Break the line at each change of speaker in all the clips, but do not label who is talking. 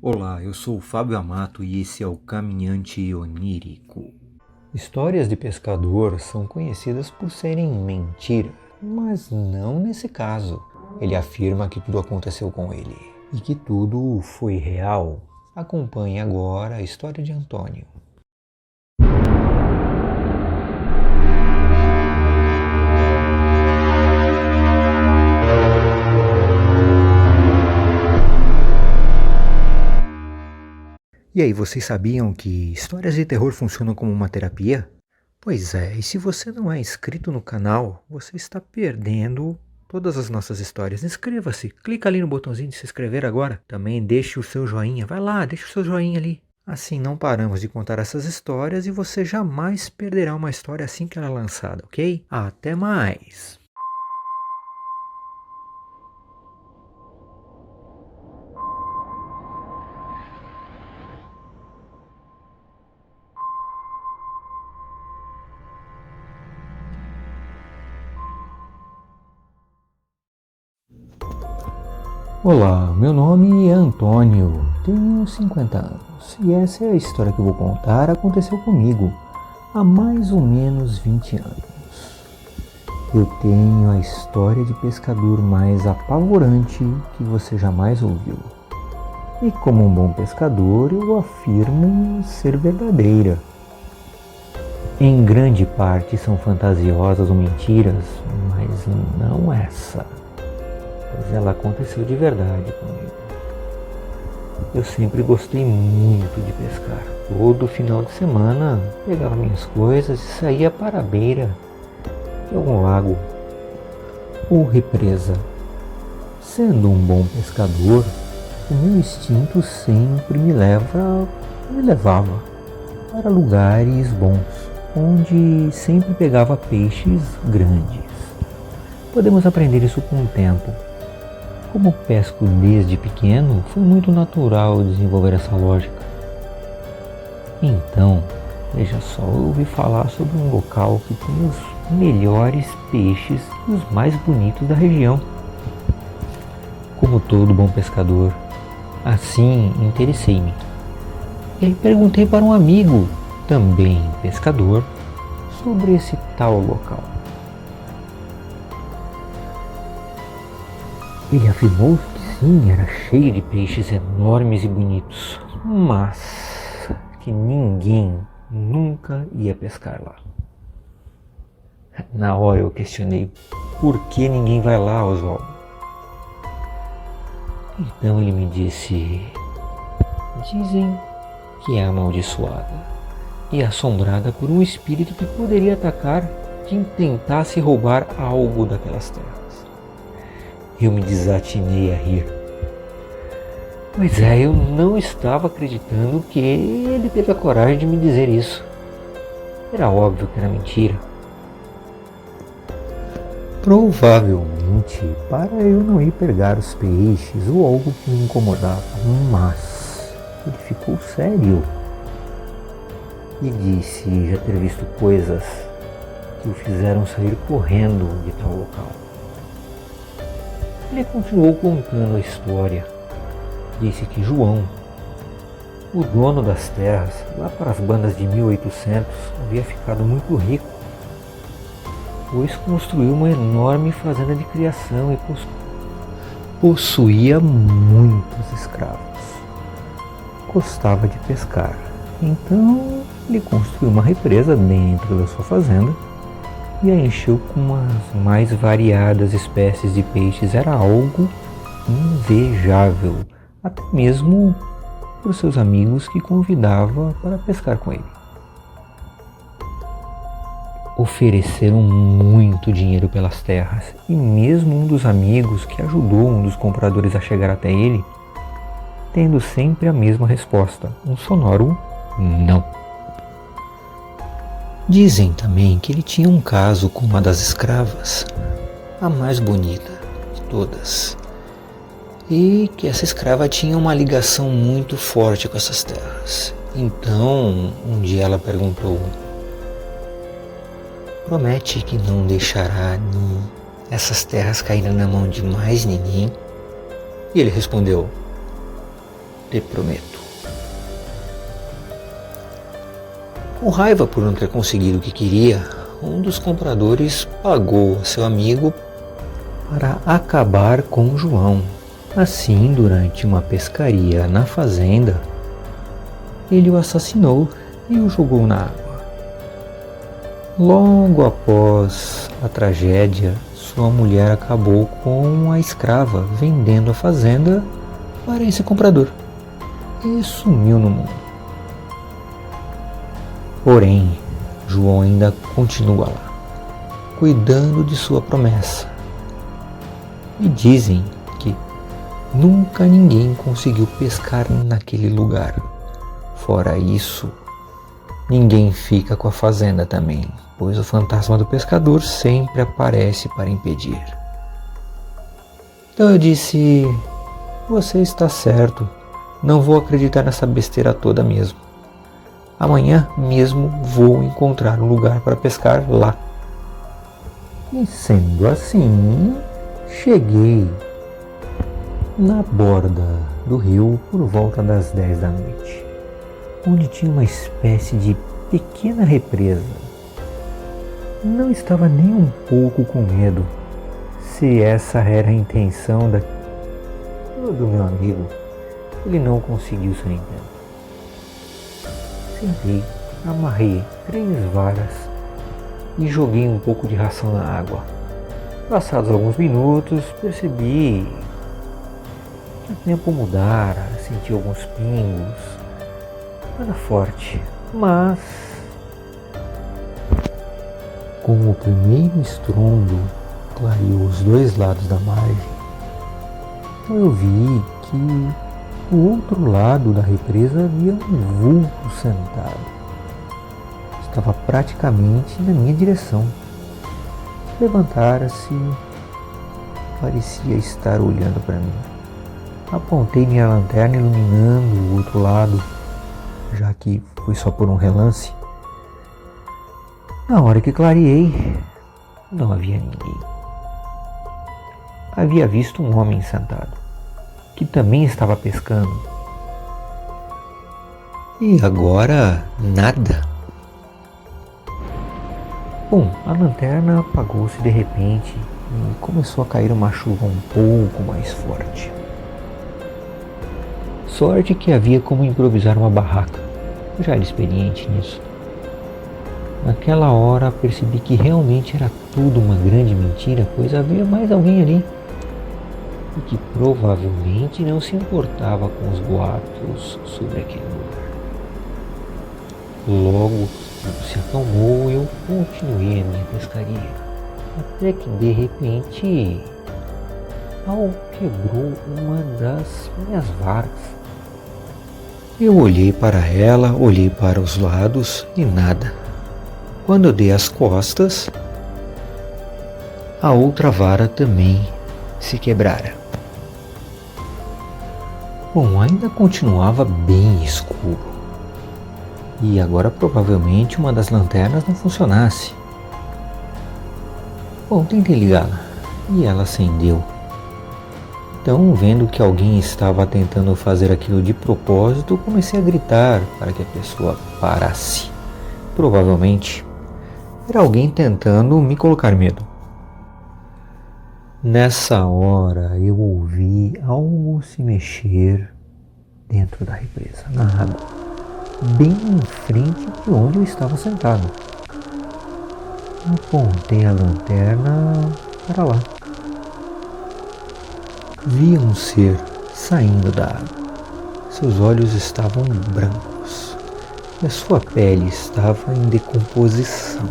Olá, eu sou o Fábio Amato e esse é o Caminhante Onírico. Histórias de pescador são conhecidas por serem mentira, mas não nesse caso. Ele afirma que tudo aconteceu com ele e que tudo foi real. Acompanhe agora a história de Antônio. E aí, vocês sabiam que histórias de terror funcionam como uma terapia? Pois é, e se você não é inscrito no canal, você está perdendo todas as nossas histórias. Inscreva-se, clica ali no botãozinho de se inscrever agora. Também deixe o seu joinha, vai lá, deixe o seu joinha ali. Assim não paramos de contar essas histórias e você jamais perderá uma história assim que ela é lançada, ok? Até mais! Olá, meu nome é Antônio, tenho 50 anos e essa é a história que eu vou contar aconteceu comigo há mais ou menos 20 anos. Eu tenho a história de pescador mais apavorante que você jamais ouviu. E como um bom pescador, eu afirmo ser verdadeira. Em grande parte são fantasiosas ou mentiras, mas não essa. Pois ela aconteceu de verdade comigo. Eu sempre gostei muito de pescar. Todo final de semana pegava minhas coisas e saía para a beira de algum lago ou represa. Sendo um bom pescador, o meu instinto sempre me levava para lugares bons, onde sempre pegava peixes grandes. Podemos aprender isso com o tempo. Como pesco desde pequeno, foi muito natural desenvolver essa lógica. Então, veja só, eu ouvi falar sobre um local que tem os melhores peixes e os mais bonitos da região. Como todo bom pescador, assim interessei-me. E aí perguntei para um amigo, também pescador, sobre esse tal local. Ele afirmou que sim, era cheio de peixes enormes e bonitos, mas que ninguém nunca ia pescar lá. Na hora eu questionei, por que ninguém vai lá, Oswaldo? Então ele me disse, dizem que é amaldiçoada e assombrada por um espírito que poderia atacar quem tentasse roubar algo daquelas terras. Eu me desatinei a rir. Pois é, eu não estava acreditando que ele teve a coragem de me dizer isso. Era óbvio que era mentira. Provavelmente para eu não ir pegar os peixes ou algo que me incomodava, mas ele ficou sério e disse já ter visto coisas que o fizeram sair correndo de tal local. Ele continuou contando a história. Disse que João, o dono das terras, lá para as bandas de 1800, havia ficado muito rico, pois construiu uma enorme fazenda de criação e possuía muitos escravos. Gostava de pescar, então ele construiu uma represa dentro da sua fazenda e a encheu com as mais variadas espécies de peixes. Era algo invejável, até mesmo por seus amigos que convidava para pescar com ele. Ofereceram muito dinheiro pelas terras e mesmo um dos amigos que ajudou um dos compradores a chegar até ele, tendo sempre a mesma resposta, um sonoro não. Dizem também que ele tinha um caso com uma das escravas, a mais bonita de todas, e que essa escrava tinha uma ligação muito forte com essas terras. Então, um dia ela perguntou, promete que não deixará essas terras caírem na mão de mais ninguém? E ele respondeu, te prometo. Com raiva por não ter conseguido o que queria, um dos compradores pagou a seu amigo para acabar com João. Assim, durante uma pescaria na fazenda, ele o assassinou e o jogou na água. Logo após a tragédia, sua mulher acabou com a escrava vendendo a fazenda para esse comprador e sumiu no mundo. Porém, João ainda continua lá, cuidando de sua promessa. E dizem que nunca ninguém conseguiu pescar naquele lugar. Fora isso, ninguém fica com a fazenda também, pois o fantasma do pescador sempre aparece para impedir. Então eu disse, você está certo, não vou acreditar nessa besteira toda mesmo. Amanhã mesmo vou encontrar um lugar para pescar lá. E sendo assim, cheguei na borda do rio por volta das 10 da noite, onde tinha uma espécie de pequena represa. Não estava nem um pouco com medo, se essa era a intenção do meu amigo. Ele não conseguiu seu intento. Sentei, amarrei 3 varas e joguei um pouco de ração na água. Passados alguns minutos, percebi que o tempo mudara, senti alguns pingos. Nada forte, mas com o primeiro estrondo clareou os 2 lados da margem. Então eu vi que do outro lado da represa havia um vulto sentado. Estava praticamente na minha direção. Levantara-se, parecia estar olhando para mim. Apontei minha lanterna iluminando o outro lado, já que foi só por um relance. Na hora que clareei, não havia ninguém. Havia visto um homem sentado, que também estava pescando. E agora, nada. Bom, a lanterna apagou-se de repente e começou a cair uma chuva um pouco mais forte. Sorte que havia como improvisar uma barraca. Eu já era experiente nisso. Naquela hora percebi que realmente era tudo uma grande mentira, pois havia mais alguém ali e que provavelmente não se importava com os boatos sobre aquele lugar. Logo tudo se acalmou e eu continuei a minha pescaria, até que de repente algo quebrou uma das minhas varas. Eu olhei para ela, olhei para os lados e nada. Quando eu dei as costas, a outra vara também se quebrara. Bom, ainda continuava bem escuro. E agora provavelmente uma das lanternas não funcionasse. Bom, tentei ligá-la e ela acendeu. Então, vendo que alguém estava tentando fazer aquilo de propósito, comecei a gritar para que a pessoa parasse. Provavelmente era alguém tentando me colocar medo. Nessa hora eu ouvi algo se mexer dentro da represa, na água, bem em frente de onde eu estava sentado. Apontei a lanterna para lá. Vi um ser saindo da água. Seus olhos estavam brancos e a sua pele estava em decomposição.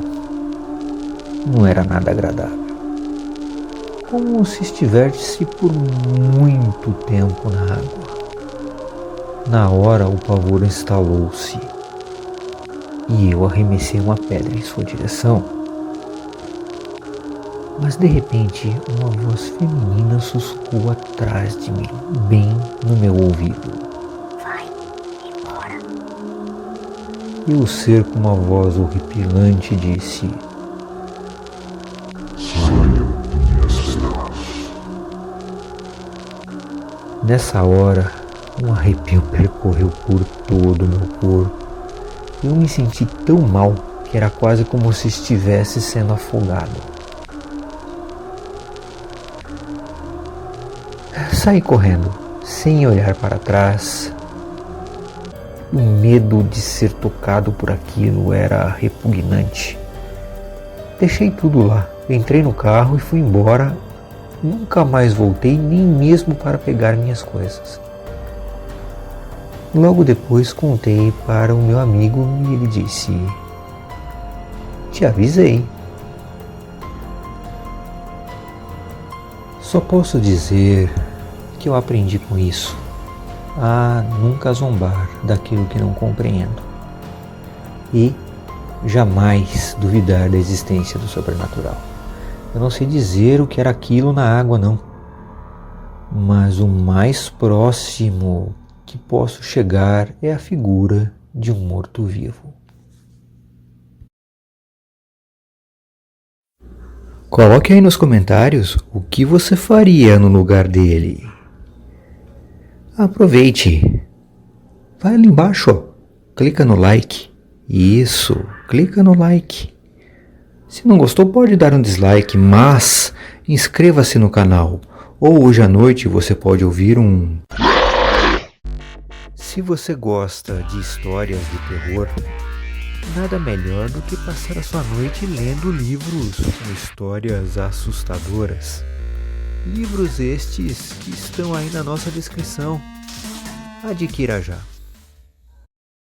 Não era nada agradável. Como se estivesse por muito tempo na água. Na hora o pavor instalou-se e eu arremessei uma pedra em sua direção. Mas de repente uma voz feminina sussurrou atrás de mim, bem no meu ouvido.
Vai embora.
E o ser com uma voz horripilante disse: Nessa hora Um arrepio percorreu por todo o meu corpo. Eu me senti tão mal que era quase como se estivesse sendo afogado. Saí correndo, sem olhar para trás. O medo de ser tocado por aquilo era repugnante. Deixei tudo lá, entrei no carro e fui embora. Nunca mais voltei, nem mesmo para pegar minhas coisas. Logo depois contei para o meu amigo e ele disse: "Te avisei." Só posso dizer que eu aprendi com isso a nunca zombar daquilo que não compreendo e jamais duvidar da existência do sobrenatural. Eu não sei dizer o que era aquilo na água, não, mas o mais próximo que posso chegar é a figura de um morto-vivo. Coloque aí nos comentários o que você faria no lugar dele. Aproveite. Vai ali embaixo, ó. Clica no like. Isso, clica no like. Se não gostou, pode dar um dislike, mas inscreva-se no canal. Ou hoje à noite você pode ouvir um... Se você gosta de histórias de terror, nada melhor do que passar a sua noite lendo livros com histórias assustadoras. Livros estes que estão aí na nossa descrição. Adquira já.